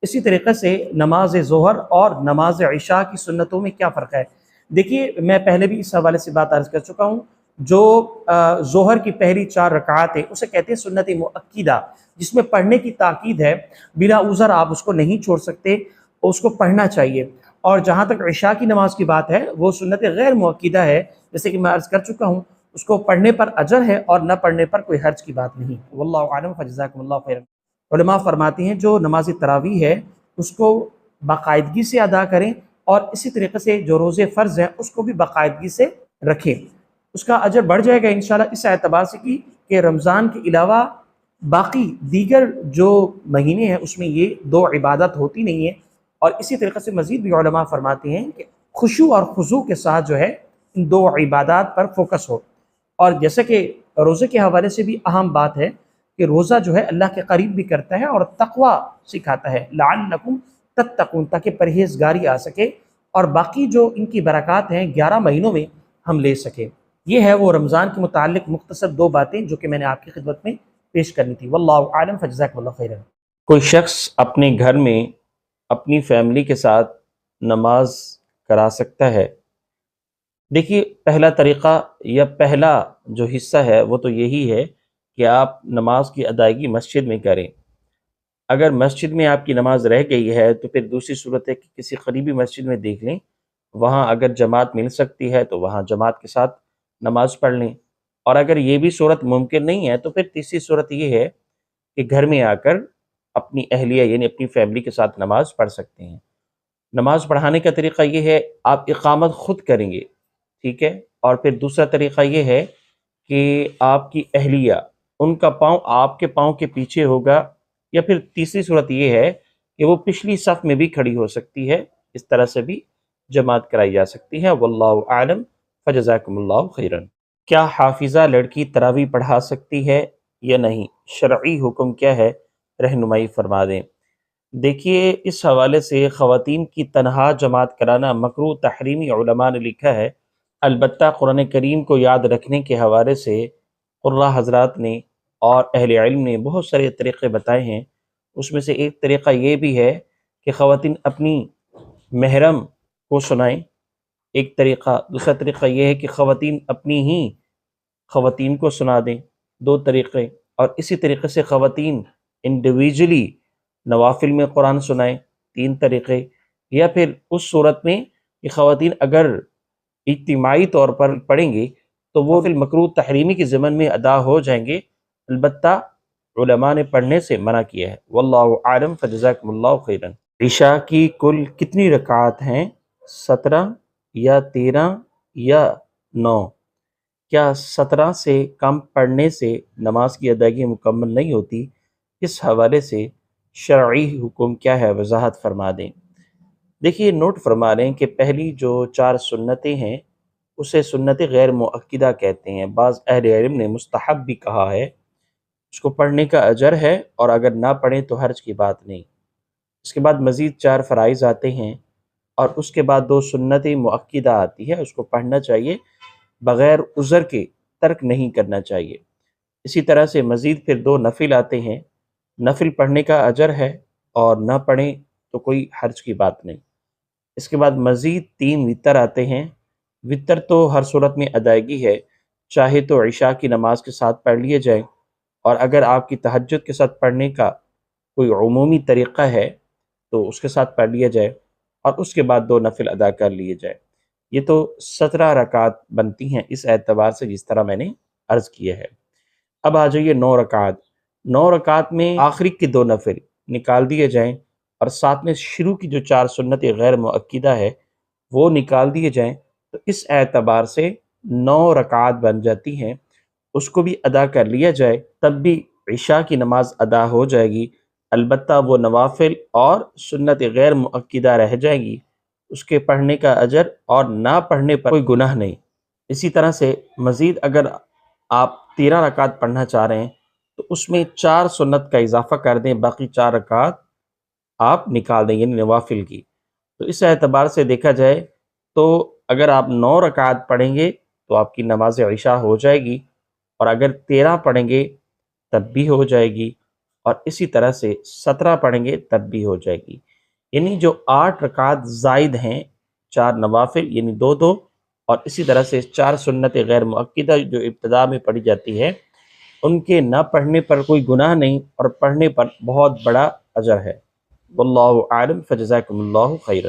اسی طریقے سے نماز ظہر اور نماز عشاء کی سنتوں میں کیا فرق ہے؟ دیکھیے، میں پہلے بھی اس حوالے سے بات عرض کر چکا ہوں۔ جو ظہر کی پہلی 4 رکعات ہیں اسے کہتے ہیں سنت مؤکدہ، جس میں پڑھنے کی تاکید ہے، بلا عذر آپ اس کو نہیں چھوڑ سکتے، اس کو پڑھنا چاہیے۔ اور جہاں تک عشاء کی نماز کی بات ہے، وہ سنت غیر مؤکدہ ہے، جیسے کہ میں عرض کر چکا ہوں، اس کو پڑھنے پر اجر ہے اور نہ پڑھنے پر کوئی حرج کی بات نہیں۔ واللہ اعلم، فجزاکم اللہ خیرا۔ علماء فرماتے ہیں جو نماز تراویح ہے اس کو باقاعدگی سے ادا کریں، اور اسی طریقے سے جو روزے فرض ہیں اس کو بھی باقاعدگی سے رکھیں، اس کا اجر بڑھ جائے گا انشاءاللہ، اس اعتبار سے کہ رمضان کے علاوہ باقی دیگر جو مہینے ہیں اس میں یہ 2 عبادت ہوتی نہیں ہیں۔ اور اسی طریقے سے مزید بھی علماء فرماتے ہیں کہ خشوع اور خضوع کے ساتھ جو ہے ان 2 عبادات پر فوکس ہو۔ اور جیسا کہ روزے کے حوالے سے بھی اہم بات ہے کہ روزہ جو ہے اللہ کے قریب بھی کرتا ہے اور تقوی سکھاتا ہے، لعلکم تتقون، تاکہ پرہیزگاری آ سکے اور باقی جو ان کی برکات ہیں 11 مہینوں میں ہم لے سکیں۔ یہ ہے وہ رمضان کے متعلق مختصر 2 باتیں جو کہ میں نے آپ کی خدمت میں پیش کرنی تھی۔ واللہ عالم، فجزاکم اللہ خیرا۔ کوئی شخص اپنے گھر میں اپنی فیملی کے ساتھ نماز کرا سکتا ہے؟ دیکھیے، پہلا طریقہ یا پہلا جو حصہ ہے وہ تو یہی ہے کہ آپ نماز کی ادائیگی مسجد میں کریں۔ اگر مسجد میں آپ کی نماز رہ گئی ہے تو پھر دوسری صورت ہے کہ کسی قریبی مسجد میں دیکھ لیں، وہاں اگر جماعت مل سکتی ہے تو وہاں جماعت کے ساتھ نماز پڑھ لیں، اور اگر یہ بھی صورت ممکن نہیں ہے تو پھر تیسری صورت یہ ہے کہ گھر میں آ کر اپنی اہلیہ یعنی اپنی فیملی کے ساتھ نماز پڑھ سکتے ہیں۔ نماز پڑھانے کا طریقہ یہ ہے، آپ اقامت خود کریں گے، ٹھیک ہے؟ اور پھر دوسرا طریقہ یہ ہے کہ آپ کی اہلیہ، ان کا پاؤں آپ کے پاؤں کے پیچھے ہوگا، یا پھر تیسری صورت یہ ہے کہ وہ پچھلی صف میں بھی کھڑی ہو سکتی ہے، اس طرح سے بھی جماعت کرائی جا سکتی ہے۔ واللہ اعلم، فجزاکم اللہ خیرا۔ کیا حافظہ لڑکی تراویح پڑھا سکتی ہے یا نہیں؟ شرعی حکم کیا ہے؟ رہنمائی فرما دیں۔ دیکھیے، اس حوالے سے خواتین کی تنہا جماعت کرانا مکروہ تحریمی علماء نے لکھا ہے، البتہ قرآن کریم کو یاد رکھنے کے حوالے سے قراء حضرات نے اور اہل علم نے بہت سارے طریقے بتائے ہیں۔ اس میں سے ایک طریقہ یہ بھی ہے کہ خواتین اپنی محرم کو سنائیں، ایک طریقہ۔ دوسرا طریقہ یہ ہے کہ خواتین اپنی ہی خواتین کو سنا دیں، 2 طریقے۔ اور اسی طریقے سے خواتین انڈیویجولی نوافل میں قرآن سنائیں، 3 طریقے۔ یا پھر اس صورت میں کہ خواتین اگر اجتماعی طور پر پڑھیں گی تو وہ فی المکروہ تحریمی کے ضمن میں ادا ہو جائیں گے، البتہ علماء نے پڑھنے سے منع کیا ہے۔ واللہ اعلم، فجزاکم اللہ خیرا۔ عشاء کی کل کتنی رکعات ہیں؟ 17 یا 13 یا 9؟ کیا 17 سے کم پڑھنے سے نماز کی ادائیگی مکمل نہیں ہوتی؟ اس حوالے سے شرعی حکم کیا ہے؟ وضاحت فرما دیں۔ دیکھیے، نوٹ فرما رہے ہیں کہ پہلی جو 4 سنتیں ہیں اسے سنت غیر مؤکدہ کہتے ہیں۔ بعض اہل علم نے مستحب بھی کہا ہے، اس کو پڑھنے کا اجر ہے، اور اگر نہ پڑھیں تو حرج کی بات نہیں۔ اس کے بعد مزید 4 فرائض آتے ہیں، اور اس کے بعد 2 سنت مؤکدہ آتی ہے، اس کو پڑھنا چاہیے، بغیر عذر کے ترک نہیں کرنا چاہیے۔ اسی طرح سے مزید پھر 2 نفل آتے ہیں، نفل پڑھنے کا اجر ہے، اور نہ پڑھیں تو کوئی حرج کی بات نہیں۔ اس کے بعد مزید 3 وتر آتے ہیں۔ وتر تو ہر صورت میں ادائیگی ہے، چاہے تو عشاء کی نماز کے ساتھ پڑھ لیے جائیں، اور اگر آپ کی تہجد کے ساتھ پڑھنے کا کوئی عمومی طریقہ ہے تو اس کے ساتھ پڑھ لیا جائے، اور اس کے بعد 2 نفل ادا کر لیے جائے۔ یہ تو 17 رکعات بنتی ہیں اس اعتبار سے جس طرح میں نے عرض کیا ہے۔ اب آ جائیے 9 رکعات۔ 9 رکعات میں آخری کے 2 نفل نکال دیے جائیں، اور ساتھ میں شروع کی جو 4 سنت غیر مؤکدہ ہے وہ نکال دیے جائیں، تو اس اعتبار سے 9 رکعات بن جاتی ہیں۔ اس کو بھی ادا کر لیا جائے تب بھی عشاء کی نماز ادا ہو جائے گی، البتہ وہ نوافل اور سنت غیر مؤکدہ رہ جائیں گی، اس کے پڑھنے کا اجر اور نہ پڑھنے پر کوئی گناہ نہیں۔ اسی طرح سے مزید اگر آپ 13 رکعت پڑھنا چاہ رہے ہیں تو اس میں 4 سنت کا اضافہ کر دیں، باقی 4 رکعت آپ نکال دیں، یعنی نوافل کی۔ تو اس اعتبار سے دیکھا جائے تو اگر آپ 9 رکعت پڑھیں گے تو آپ کی نماز عشاء ہو جائے گی، اور اگر 13 پڑھیں گے تب بھی ہو جائے گی، اور اسی طرح سے 17 پڑھیں گے تب بھی ہو جائے گی۔ یعنی جو 8 رکعات زائد ہیں، 4 نوافل یعنی 2 اور اسی طرح سے 4 سنت غیر مؤکدہ جو ابتدا میں پڑھی جاتی ہے، ان کے نہ پڑھنے پر کوئی گناہ نہیں اور پڑھنے پر بہت بڑا اجر ہے۔ واللہ اعلم، فجزاکم اللہ خیرا۔